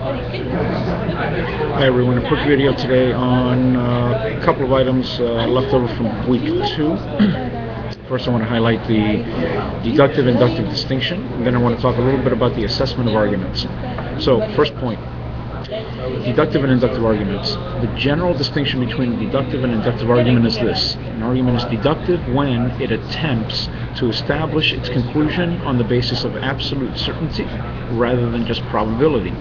Hi everyone, a quick video today on a couple of items left over from week 2. First I want to highlight the deductive-inductive distinction, and then I want to talk a little bit about the assessment of arguments. So, first point, deductive and inductive arguments. The general distinction between a deductive and inductive argument is this. An argument is deductive when it attempts to establish its conclusion on the basis of absolute certainty rather than just probability.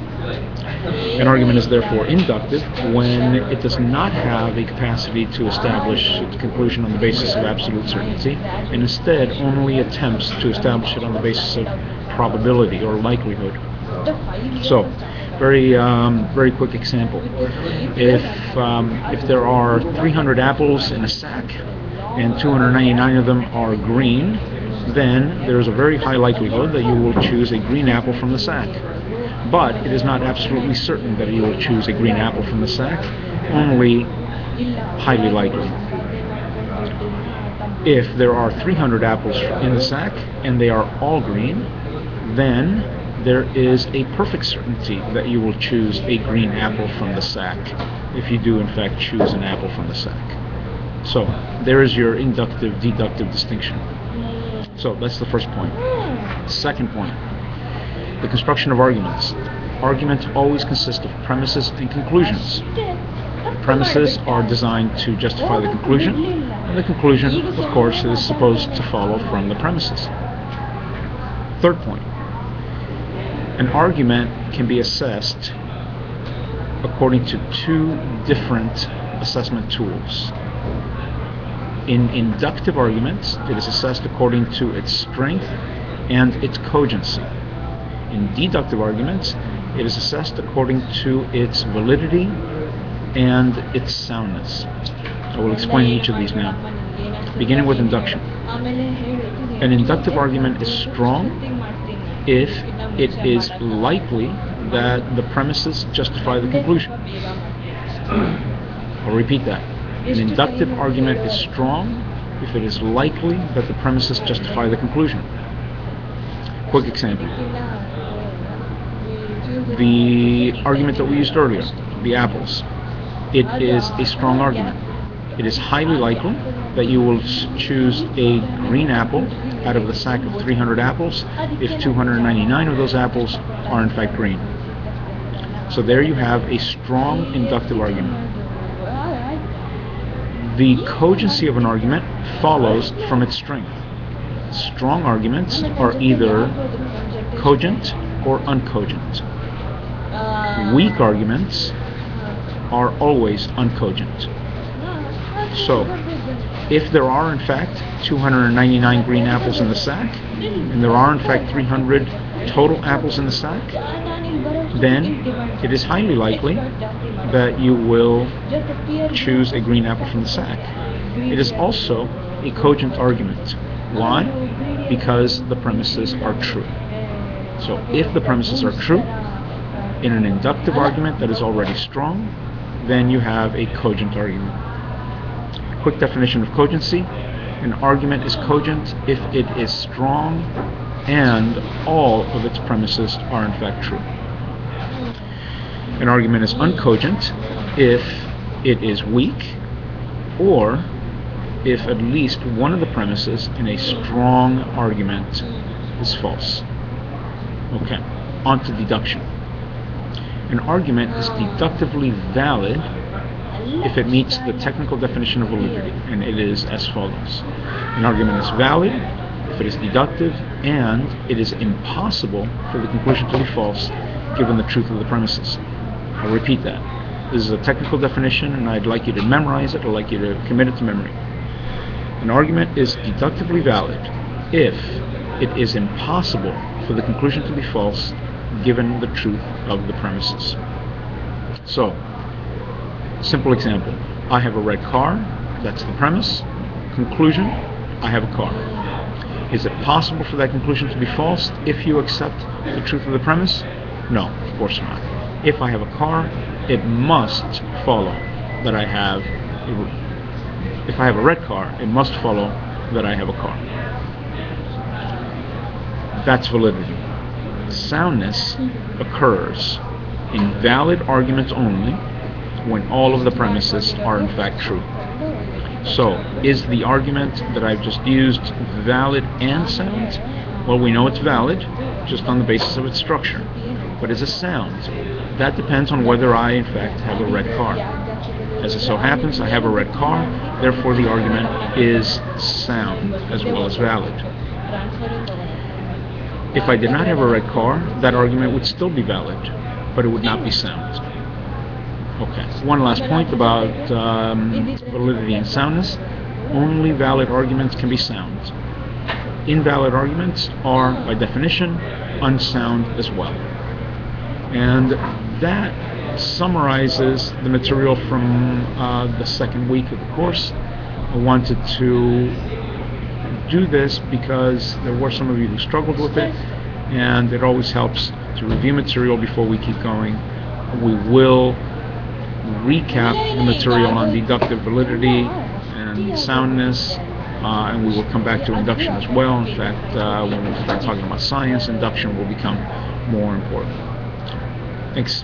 An argument is therefore inductive when it does not have a capacity to establish its conclusion on the basis of absolute certainty, and instead only attempts to establish it on the basis of probability or likelihood. So, very quick example. If there are 300 apples in a sack and 299 of them are green, then there is a very high likelihood that you will choose a green apple from the sack. But it is not absolutely certain that you will choose a green apple from the sack, only highly likely. If there are 300 apples in the sack and they are all green, then there is a perfect certainty that you will choose a green apple from the sack, if you do in fact choose an apple from the sack. So there is your inductive-deductive distinction. So that's the first point. Second point, the construction of arguments. Arguments always consist of premises and conclusions. The premises are designed to justify the conclusion, and the conclusion, of course, is supposed to follow from the premises. Third point, an argument can be assessed according to two different assessment tools. In inductive arguments, it is assessed according to its strength and its cogency. In deductive arguments, it is assessed according to its validity and its soundness. I will explain each of these now, beginning with induction. An inductive argument is strong if it is likely that the premises justify the conclusion. I'll repeat that. An inductive argument is strong if it is likely that the premises justify the conclusion. Quick example. The argument that we used earlier, the apples. It is a strong argument. It is highly likely that you will choose a green apple out of the sack of 300 apples if 299 of those apples are in fact green. So there you have a strong inductive argument. The cogency of an argument follows from its strength. Strong arguments are either cogent or uncogent. Weak arguments are always uncogent. So, if there are in fact 299 green apples in the sack, and there are in fact 300 total apples in the sack, then it is highly likely that you will choose a green apple from the sack. It is also a cogent argument. Why? Because the premises are true. So if the premises are true, in an inductive argument that is already strong, then you have a cogent argument. A quick definition of cogency. An argument is cogent if it is strong and all of its premises are in fact true. An argument is uncogent if it is weak or if at least one of the premises in a strong argument is false. Okay, on to deduction. An argument is deductively valid if it meets the technical definition of validity, and it is as follows. An argument is valid if it is deductive and it is impossible for the conclusion to be false given the truth of the premises. I'll repeat that. This is a technical definition and I'd like you to memorize it. I'd like you to commit it to memory. An argument is deductively valid if it is impossible for the conclusion to be false given the truth of the premises. So, simple example. I have a red car. That's the premise. Conclusion, I have a car. Is it possible for that conclusion to be false if you accept the truth of the premise? No, of course not. If I have a car, it must follow that I have if I have a red car, it must follow that I have a car. That's validity. Soundness occurs Invalid arguments only when all of the premises are in fact true. So, is the argument that I've just used valid and sound? Well, we know it's valid just on the basis of its structure. But is it sound? That depends on whether I, in fact, have a red car. As it so happens, I have a red car, therefore the argument is sound as well as valid. If I did not have a red car, that argument would still be valid, but it would not be sound. Okay, one last point about validity and soundness. Only valid arguments can be sound. Invalid arguments are, by definition, unsound as well. And that summarizes the material from the second week of the course. I wanted to do this because there were some of you who struggled with it, and it always helps to review material before we keep going. We will recap the material on deductive validity and soundness, and we will come back to induction as well. In fact, when we start talking about science, induction will become more important. Thanks.